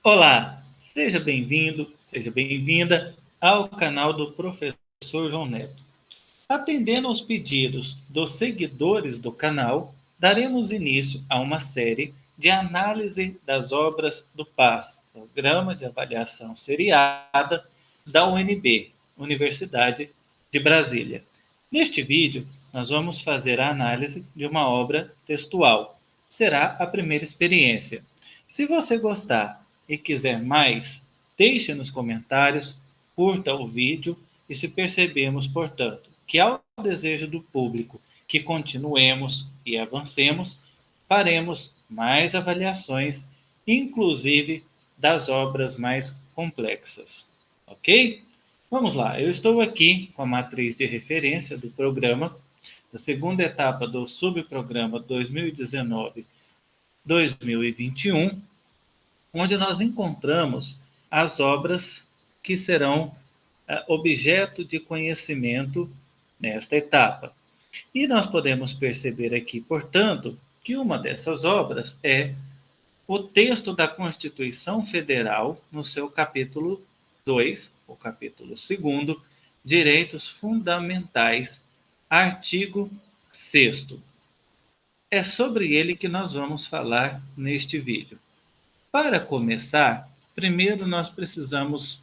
Olá, seja bem-vindo, seja bem-vinda ao canal do Professor João Neto. Atendendo aos pedidos dos seguidores do canal, daremos início a uma série de análise das obras do PAS, Programa de Avaliação Seriada da UNB, Universidade de Brasília. Neste vídeo, nós vamos fazer a análise de uma obra textual. Será a primeira experiência. Se você gostar e quiser mais, deixe nos comentários, curta o vídeo e se percebemos, portanto, que ao desejo do público que continuemos e avancemos, faremos mais avaliações, inclusive das obras mais complexas. Ok? Vamos lá, eu estou aqui com a matriz de referência do programa, da segunda etapa do subprograma 2019-2021, onde nós encontramos as obras que serão objeto de conhecimento nesta etapa. E nós podemos perceber aqui, portanto, que uma dessas obras é o texto da Constituição Federal, no seu capítulo 2, o capítulo 2, Direitos Fundamentais, artigo 6º. É sobre ele que nós vamos falar neste vídeo. Para começar, primeiro nós precisamos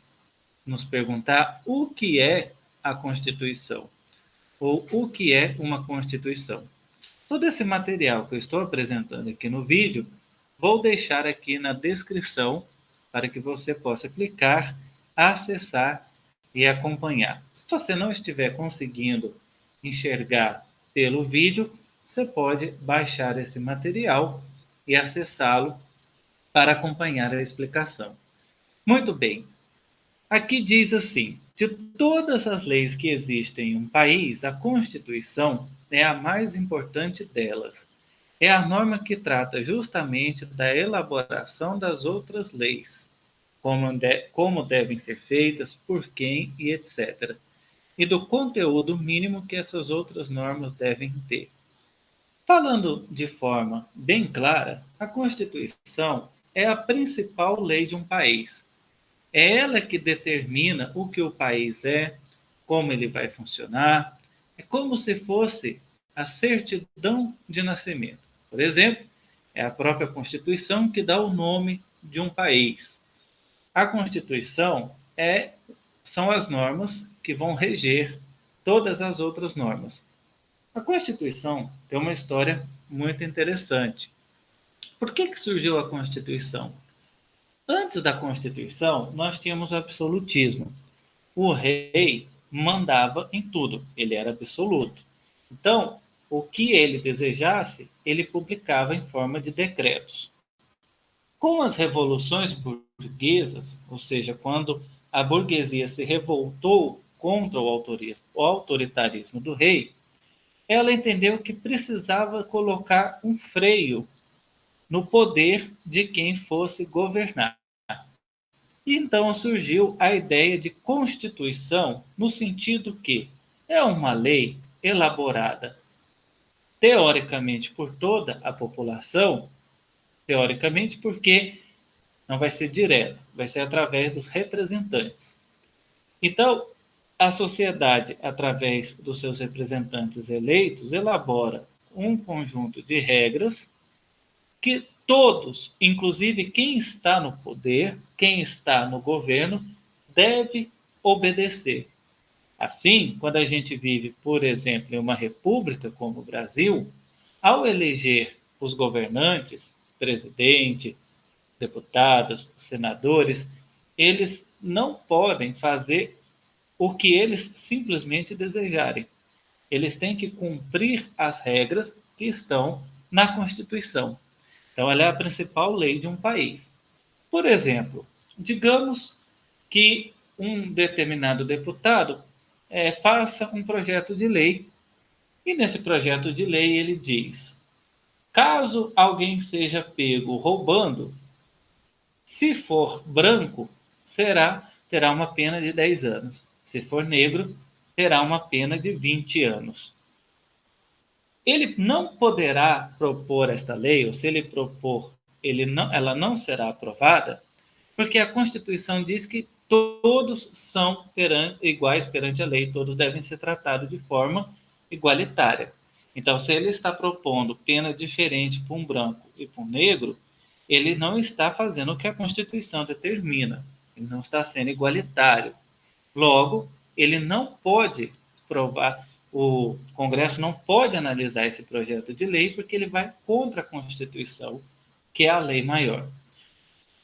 nos perguntar o que é a Constituição, ou o que é uma Constituição. Todo esse material que eu estou apresentando aqui no vídeo, vou deixar aqui na descrição para que você possa clicar, acessar e acompanhar. Se você não estiver conseguindo enxergar pelo vídeo, você pode baixar esse material e acessá-lo para acompanhar a explicação. Muito bem. Aqui diz assim: de todas as leis que existem em um país, a Constituição é a mais importante delas. É a norma que trata justamente da elaboração das outras leis, como devem ser feitas, por quem e etc. E do conteúdo mínimo que essas outras normas devem ter. Falando de forma bem clara, a Constituição é a principal lei de um país. É ela que determina o que o país é, como ele vai funcionar. É como se fosse a certidão de nascimento. Por exemplo, é a própria Constituição que dá o nome de um país. A Constituição são as normas que vão reger todas as outras normas. A Constituição tem uma história muito interessante. Por que surgiu a Constituição? Antes da Constituição, nós tínhamos o absolutismo. O rei mandava em tudo, ele era absoluto. Então, o que ele desejasse, ele publicava em forma de decretos. Com as revoluções burguesas, ou seja, quando a burguesia se revoltou contra o autoritarismo do rei, ela entendeu que precisava colocar um freio no poder de quem fosse governar. E então surgiu a ideia de Constituição, no sentido que é uma lei elaborada teoricamente por toda a população, teoricamente porque não vai ser direto, vai ser através dos representantes. Então, a sociedade, através dos seus representantes eleitos, elabora um conjunto de regras que todos, inclusive quem está no poder, quem está no governo, deve obedecer. Assim, quando a gente vive, por exemplo, em uma república como o Brasil, ao eleger os governantes, presidente, deputados, senadores, eles não podem fazer o que eles simplesmente desejarem. Eles têm que cumprir as regras que estão na Constituição. Então, ela é a principal lei de um país. Por exemplo, digamos que um determinado deputado faça um projeto de lei e nesse projeto de lei ele diz: caso alguém seja pego roubando, se for branco, terá uma pena de 10 anos. Se for negro, terá uma pena de 20 anos. Ele não poderá propor esta lei, ou se ele propor, ela não será aprovada, Porque a Constituição diz que todos são iguais perante a lei, todos devem ser tratados de forma igualitária. Então, se ele está propondo pena diferente para um branco e para um negro, ele não está fazendo o que a Constituição determina. Ele não está sendo igualitário. Logo, ele não pode provar, o Congresso não pode analisar esse projeto de lei porque ele vai contra a Constituição, que é a lei maior.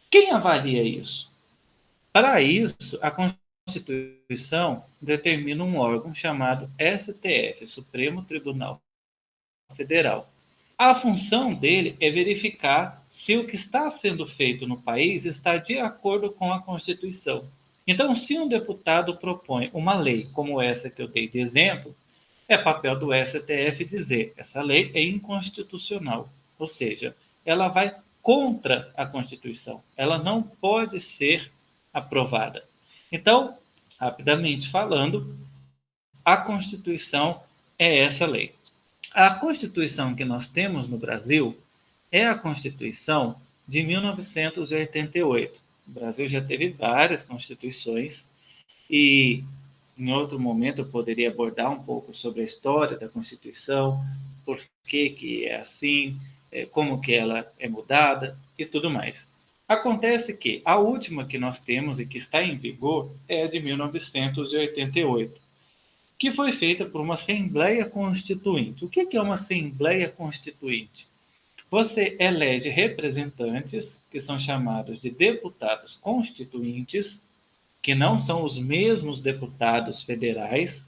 Quem avalia isso? Para isso, a Constituição determina um órgão chamado STF, Supremo Tribunal Federal. A função dele é verificar se o que está sendo feito no país está de acordo com a Constituição. Então, se um deputado propõe uma lei como essa que eu dei de exemplo, é papel do STF dizer essa lei é inconstitucional, ou seja, ela vai contra a Constituição, ela não pode ser aprovada. Então, rapidamente falando, a Constituição é essa lei. A Constituição que nós temos no Brasil é a Constituição de 1988. O Brasil já teve várias constituições e em outro momento eu poderia abordar um pouco sobre a história da Constituição, por que é assim, como que ela é mudada e tudo mais. Acontece que a última que nós temos e que está em vigor é a de 1988, que foi feita por uma Assembleia Constituinte. O que é uma Assembleia Constituinte? Você elege representantes, que são chamados de deputados constituintes, que não são os mesmos deputados federais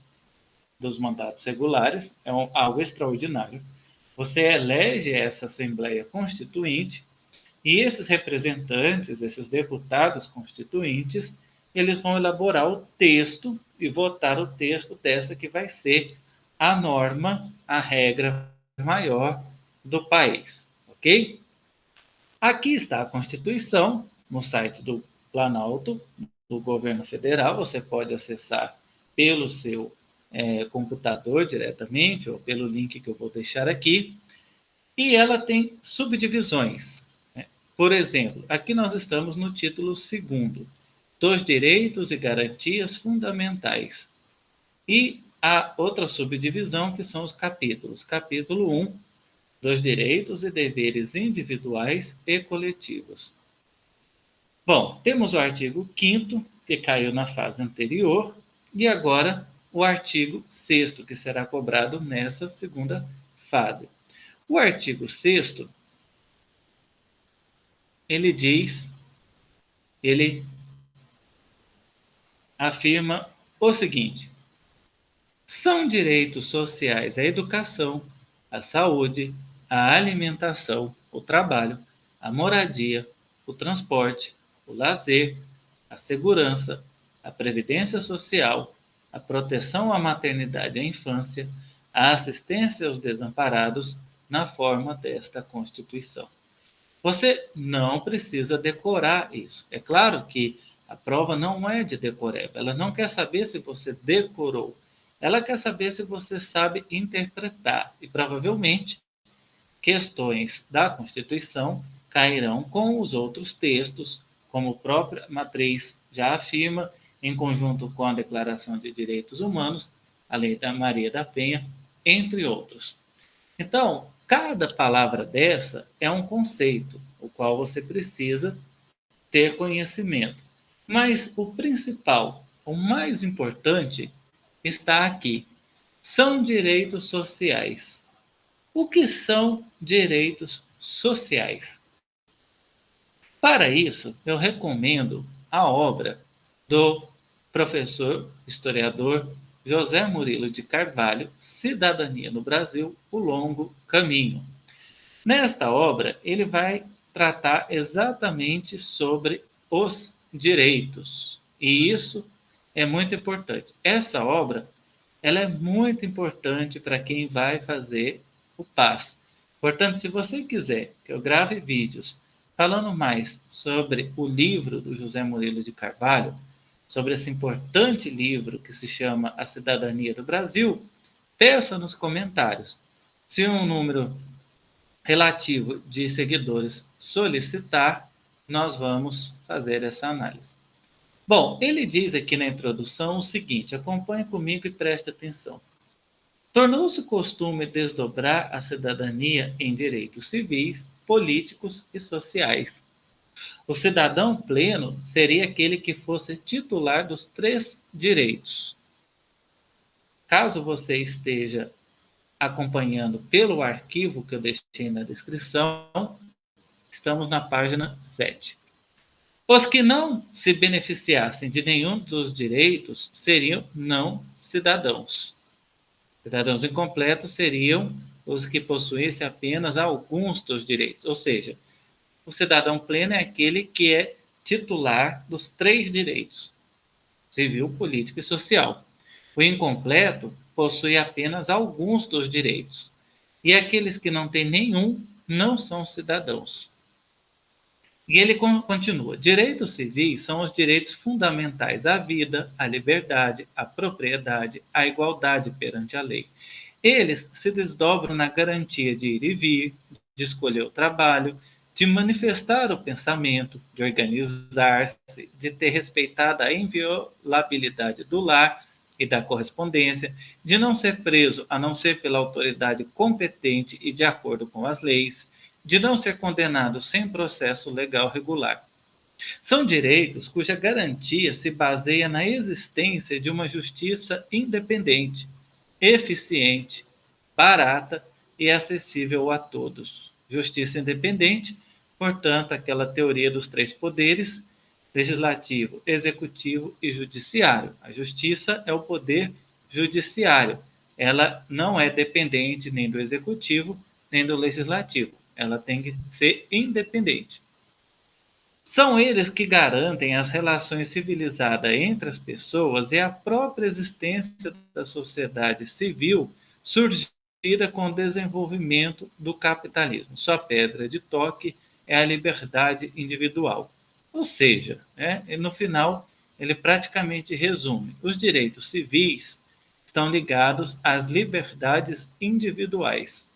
dos mandatos regulares, é algo extraordinário. Você elege essa Assembleia Constituinte e esses representantes, esses deputados constituintes, eles vão elaborar o texto e votar o texto dessa que vai ser a norma, a regra maior do país, ok? Aqui está a Constituição, no site do Planalto, do governo federal, você pode acessar pelo seu computador diretamente, ou pelo link que eu vou deixar aqui, e ela tem subdivisões. Por exemplo, aqui nós estamos no título 2º, dos direitos e garantias fundamentais. E a outra subdivisão, que são os capítulos. Capítulo 1, dos direitos e deveres individuais e coletivos. Bom, temos o artigo 5º, que caiu na fase anterior, e agora o artigo 6º, que será cobrado nessa segunda fase. O artigo 6º, ele afirma o seguinte: são direitos sociais a educação, a saúde, a alimentação, o trabalho, a moradia, o transporte, o lazer, a segurança, a previdência social, a proteção à maternidade e à infância, a assistência aos desamparados na forma desta Constituição. Você não precisa decorar isso. É claro que a prova não é de decoreba. Ela não quer saber se você decorou. Ela quer saber se você sabe interpretar. E provavelmente questões da Constituição cairão com os outros textos, como a própria matriz já afirma, em conjunto com a Declaração de Direitos Humanos, a Lei da Maria da Penha, entre outros. Então, cada palavra dessa é um conceito, o qual você precisa ter conhecimento. Mas o principal, o mais importante, está aqui. São direitos sociais. O que são direitos sociais? Para isso, eu recomendo a obra do professor historiador José Murilo de Carvalho, Cidadania no Brasil, o Longo Caminho. Nesta obra, ele vai tratar exatamente sobre os direitos. E isso é muito importante. Essa obra, ela é muito importante para quem vai fazer o PAS. Portanto, se você quiser que eu grave vídeos falando mais sobre o livro do José Murilo de Carvalho, sobre esse importante livro que se chama A Cidadania do Brasil, peça nos comentários. Se um número relativo de seguidores solicitar, nós vamos fazer essa análise. Bom, ele diz aqui na introdução o seguinte, acompanhe comigo e preste atenção. Tornou-se costume desdobrar a cidadania em direitos civis, políticos e sociais. O cidadão pleno seria aquele que fosse titular dos três direitos. Caso você esteja acompanhando pelo arquivo que eu deixei na descrição, estamos na página 7. Os que não se beneficiassem de nenhum dos direitos seriam não cidadãos. Cidadãos incompletos seriam os que possuíssem apenas alguns dos direitos, ou seja, o cidadão pleno é aquele que é titular dos três direitos: civil, político e social. O incompleto possui apenas alguns dos direitos, e aqueles que não têm nenhum não são cidadãos. E ele continua: direitos civis são os direitos fundamentais à vida, à liberdade, à propriedade, à igualdade perante a lei. Eles se desdobram na garantia de ir e vir, de escolher o trabalho, de manifestar o pensamento, de organizar-se, de ter respeitado a inviolabilidade do lar e da correspondência, de não ser preso a não ser pela autoridade competente e de acordo com as leis, de não ser condenado sem processo legal regular. São direitos cuja garantia se baseia na existência de uma justiça independente, eficiente, barata e acessível a todos. Justiça independente, portanto, aquela teoria dos três poderes: legislativo, executivo e judiciário. A justiça é o poder judiciário. Ela não é dependente nem do executivo, nem do legislativo. Ela tem que ser independente. São eles que garantem as relações civilizadas entre as pessoas e a própria existência da sociedade civil surgida com o desenvolvimento do capitalismo. Sua pedra de toque é a liberdade individual. Ou seja, no final, ele praticamente resume: os direitos civis estão ligados às liberdades individuais.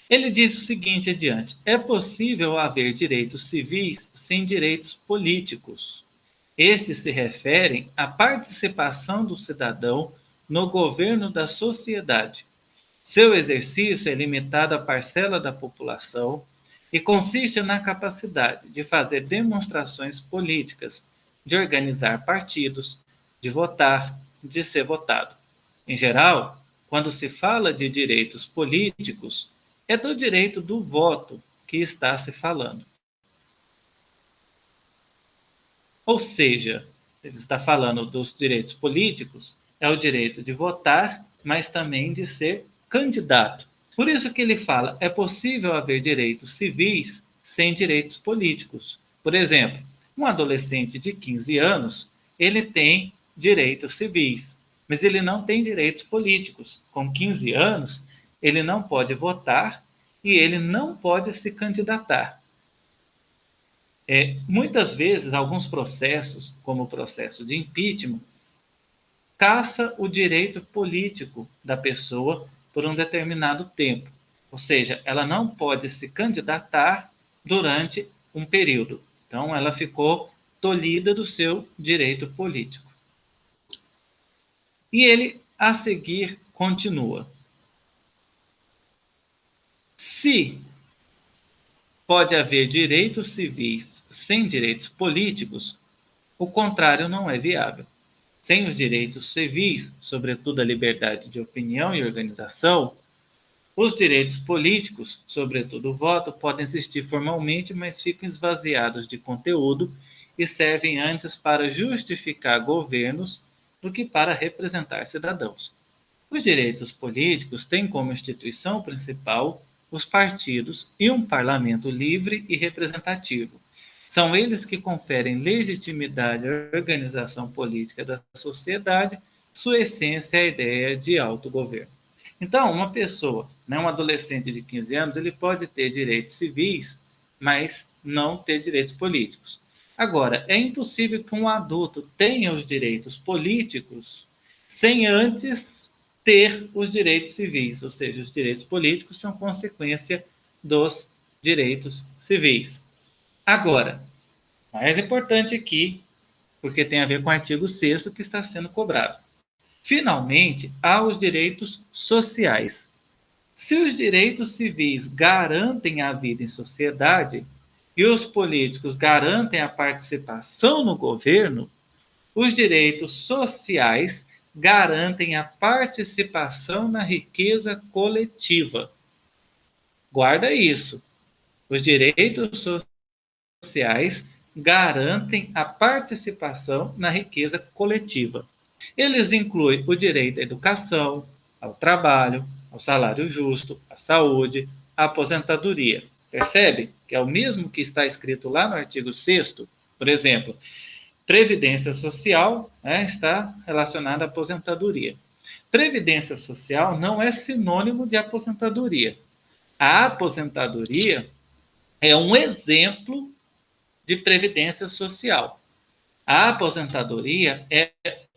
Ele diz o seguinte adiante: é possível haver direitos civis sem direitos políticos. Estes se referem à participação do cidadão no governo da sociedade. Seu exercício é limitado à parcela da população e consiste na capacidade de fazer demonstrações políticas, de organizar partidos, de votar, de ser votado. Em geral, quando se fala de direitos políticos, é do direito do voto que está se falando. Ou seja, ele está falando dos direitos políticos, é o direito de votar, mas também de ser candidato. Por isso que ele fala, é possível haver direitos civis sem direitos políticos. Por exemplo, um adolescente de 15 anos, ele tem direitos civis, mas ele não tem direitos políticos. Com 15 anos, ele não pode votar e ele não pode se candidatar. Muitas vezes, alguns processos, como o processo de impeachment, caça o direito político da pessoa por um determinado tempo. Ou seja, ela não pode se candidatar durante um período. Então, ela ficou tolhida do seu direito político. E ele, a seguir, continua: se pode haver direitos civis sem direitos políticos, o contrário não é viável. Sem os direitos civis, sobretudo a liberdade de opinião e organização, os direitos políticos, sobretudo o voto, podem existir formalmente, mas ficam esvaziados de conteúdo e servem antes para justificar governos do que para representar cidadãos. Os direitos políticos têm como instituição principal os partidos e um parlamento livre e representativo. São eles que conferem legitimidade à organização política da sociedade, sua essência é a ideia de autogoverno. Então, uma pessoa, um adolescente de 15 anos, ele pode ter direitos civis, mas não ter direitos políticos. Agora, é impossível que um adulto tenha os direitos políticos sem antes ter os direitos civis, ou seja, os direitos políticos são consequência dos direitos civis. Agora, mais importante aqui, porque tem a ver com o artigo 6º que está sendo cobrado. Finalmente, há os direitos sociais. Se os direitos civis garantem a vida em sociedade e os políticos garantem a participação no governo, os direitos sociais garantem a participação na riqueza coletiva. Guarda isso. Os direitos sociais garantem a participação na riqueza coletiva. Eles incluem o direito à educação, ao trabalho, ao salário justo, à saúde, à aposentadoria. Percebe que é o mesmo que está escrito lá no artigo 6º? Por exemplo, previdência social, está relacionada à aposentadoria. Previdência social não é sinônimo de aposentadoria. A aposentadoria é um exemplo de previdência social. A aposentadoria é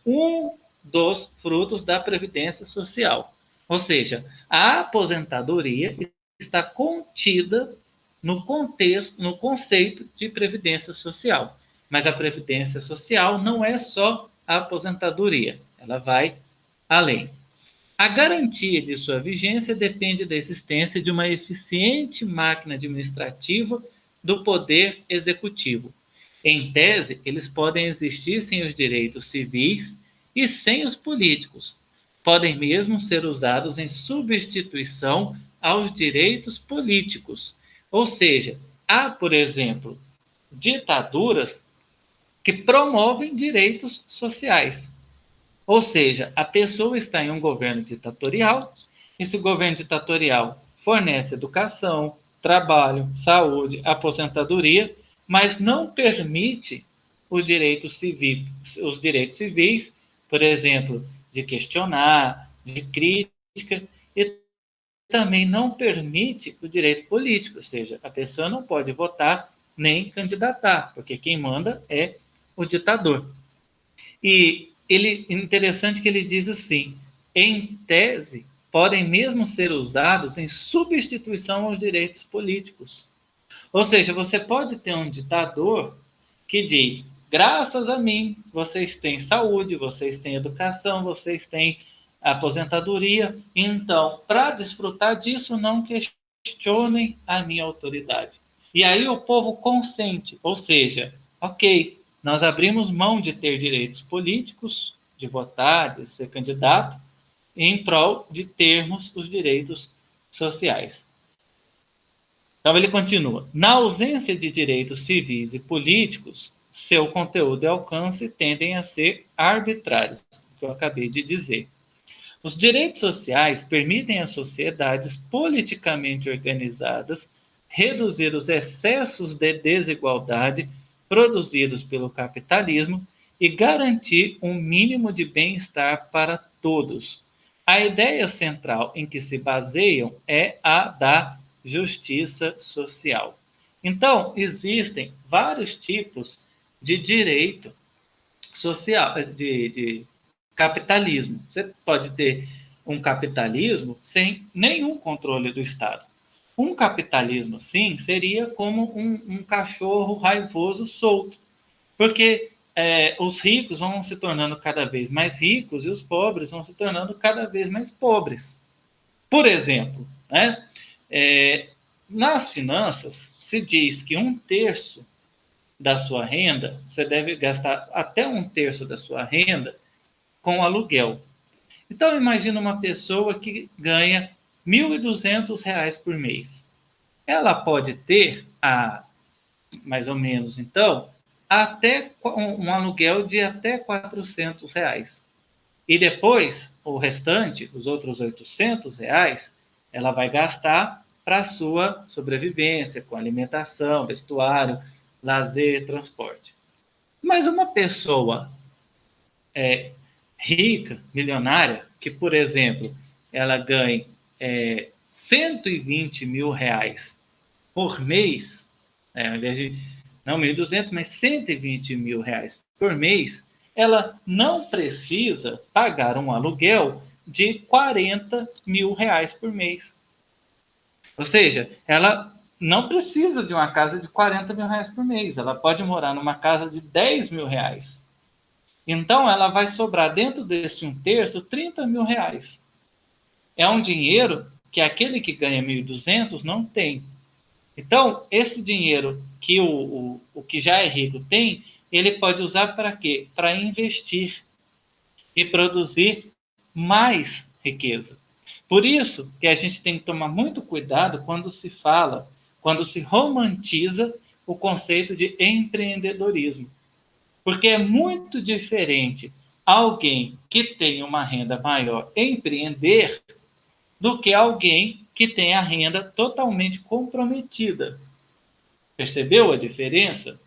um dos frutos da previdência social. Ou seja, a aposentadoria está contida no contexto, no conceito de previdência social. Mas a previdência social não é só a aposentadoria, ela vai além. A garantia de sua vigência depende da existência de uma eficiente máquina administrativa do poder executivo. Em tese, eles podem existir sem os direitos civis e sem os políticos. Podem mesmo ser usados em substituição aos direitos políticos. Ou seja, há, por exemplo, ditaduras que promovem direitos sociais. Ou seja, a pessoa está em um governo ditatorial, esse governo ditatorial fornece educação, trabalho, saúde, aposentadoria, mas não permite os direitos civis, por exemplo, de questionar, de crítica, e também não permite o direito político, ou seja, a pessoa não pode votar nem candidatar, porque quem manda é o ditador. E interessante que ele diz assim, em tese, podem mesmo ser usados em substituição aos direitos políticos. Ou seja, você pode ter um ditador que diz, graças a mim, vocês têm saúde, vocês têm educação, vocês têm aposentadoria, então, para desfrutar disso, não questionem a minha autoridade. E aí o povo consente, ou seja, ok, nós abrimos mão de ter direitos políticos, de votar, de ser candidato, em prol de termos os direitos sociais. Então ele continua. Na ausência de direitos civis e políticos, seu conteúdo e alcance tendem a ser arbitrários, o que eu acabei de dizer. Os direitos sociais permitem às sociedades politicamente organizadas reduzir os excessos de desigualdade produzidos pelo capitalismo e garantir um mínimo de bem-estar para todos. A ideia central em que se baseiam é a da justiça social. Então, existem vários tipos de direito social, de capitalismo. Você pode ter um capitalismo sem nenhum controle do Estado. Um capitalismo, sim, seria como um cachorro raivoso solto, porque os ricos vão se tornando cada vez mais ricos e os pobres vão se tornando cada vez mais pobres. Por exemplo, nas finanças, se diz que 1/3 da sua renda, você deve gastar até 1/3 da sua renda com aluguel. Então, imagina uma pessoa que ganha R$ 1.200 por mês. Ela pode ter, mais ou menos, então, até um aluguel de até R$ 400. E depois, o restante, os outros R$ 800, ela vai gastar para a sua sobrevivência, com alimentação, vestuário, lazer, transporte. Mas uma pessoa rica, milionária, que, por exemplo, ela ganha R$ 120 mil por mês, ao invés de, não 1.200, mas R$ 120 mil por mês, ela não precisa pagar um aluguel de R$ 40 mil por mês. Ou seja, ela não precisa de uma casa de 40 mil reais por mês. Ela pode morar numa casa de 10 mil reais. Então, ela vai sobrar dentro desse 1/3, 30 mil reais. É um dinheiro que aquele que ganha 1.200 não tem. Então, esse dinheiro que o que já é rico tem, ele pode usar para quê? Para investir e produzir mais riqueza. Por isso que a gente tem que tomar muito cuidado quando se fala, quando se romantiza o conceito de empreendedorismo. Porque é muito diferente alguém que tem uma renda maior empreender do que alguém que tem a renda totalmente comprometida. Percebeu a diferença?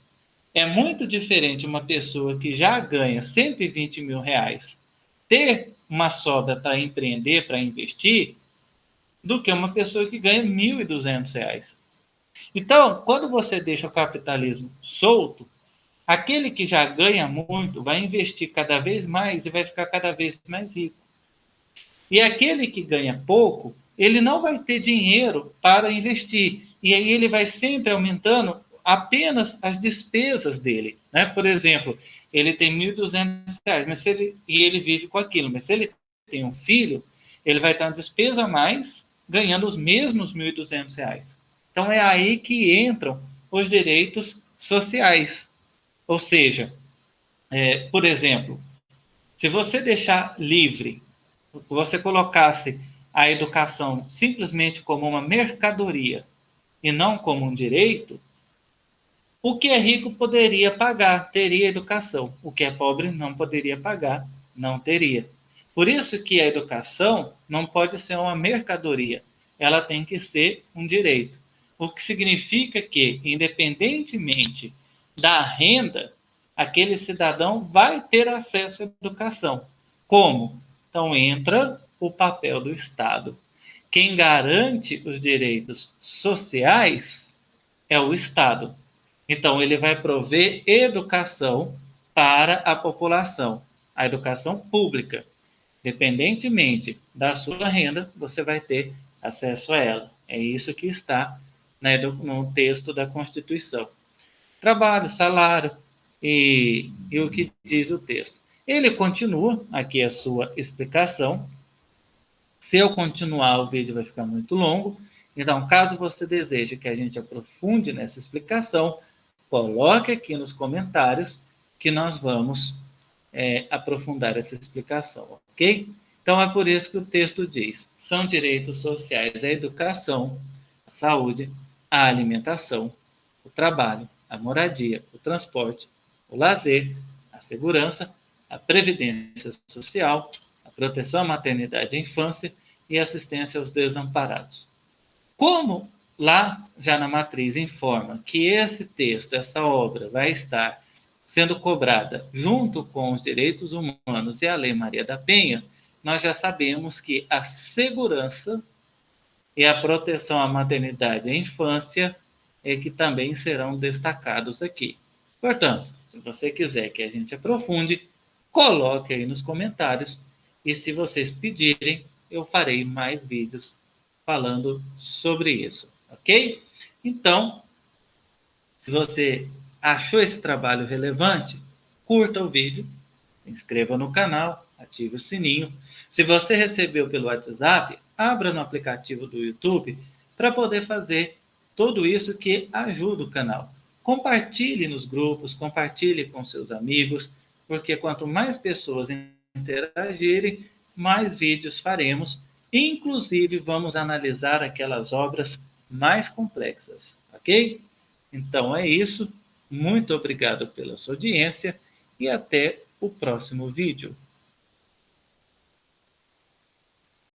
É muito diferente uma pessoa que já ganha 120 mil reais ter uma sobra para empreender, para investir, do que uma pessoa que ganha 1.200 reais. Então, quando você deixa o capitalismo solto, aquele que já ganha muito vai investir cada vez mais e vai ficar cada vez mais rico. E aquele que ganha pouco, ele não vai ter dinheiro para investir. E aí ele vai sempre aumentando apenas as despesas dele. Né? Por exemplo, ele tem 1.200 reais, mas e ele vive com aquilo. Mas se ele tem um filho, ele vai ter uma despesa a mais, ganhando os mesmos 1.200 reais. Então é aí que entram os direitos sociais. Ou seja, por exemplo, se você deixar livre, você colocasse a educação simplesmente como uma mercadoria e não como um direito, o que é rico poderia pagar, teria educação. O que é pobre não poderia pagar, não teria. Por isso que a educação não pode ser uma mercadoria, ela tem que ser um direito. O que significa que, independentemente da renda, aquele cidadão vai ter acesso à educação. Como? Então entra o papel do Estado. Quem garante os direitos sociais é o Estado. Então, ele vai prover educação para a população, a educação pública. Independentemente da sua renda, você vai ter acesso a ela. É isso que está no texto da Constituição. Trabalho, salário e o que diz o texto. Ele continua, aqui a sua explicação. Se eu continuar, o vídeo vai ficar muito longo. Então, caso você deseje que a gente aprofunde nessa explicação, coloque aqui nos comentários que nós vamos aprofundar essa explicação, ok? Então, é por isso que o texto diz: são direitos sociais a educação, a saúde, a alimentação, o trabalho, a moradia, o transporte, o lazer, a segurança, a previdência social, a proteção à maternidade e à infância e assistência aos desamparados. Como lá já na matriz informa que esse texto, essa obra, vai estar sendo cobrada junto com os direitos humanos e a Lei Maria da Penha, nós já sabemos que a segurança e a proteção à maternidade e à infância é que também serão destacados aqui. Portanto, se você quiser que a gente aprofunde, coloque aí nos comentários e se vocês pedirem, eu farei mais vídeos falando sobre isso, ok? Então, se você achou esse trabalho relevante, curta o vídeo, se inscreva no canal, ative o sininho. Se você recebeu pelo WhatsApp, abra no aplicativo do YouTube para poder fazer tudo isso que ajuda o canal. Compartilhe nos grupos, compartilhe com seus amigos, porque quanto mais pessoas interagirem, mais vídeos faremos. Inclusive, vamos analisar aquelas obras mais complexas, ok? Então é isso. Muito obrigado pela sua audiência e até o próximo vídeo.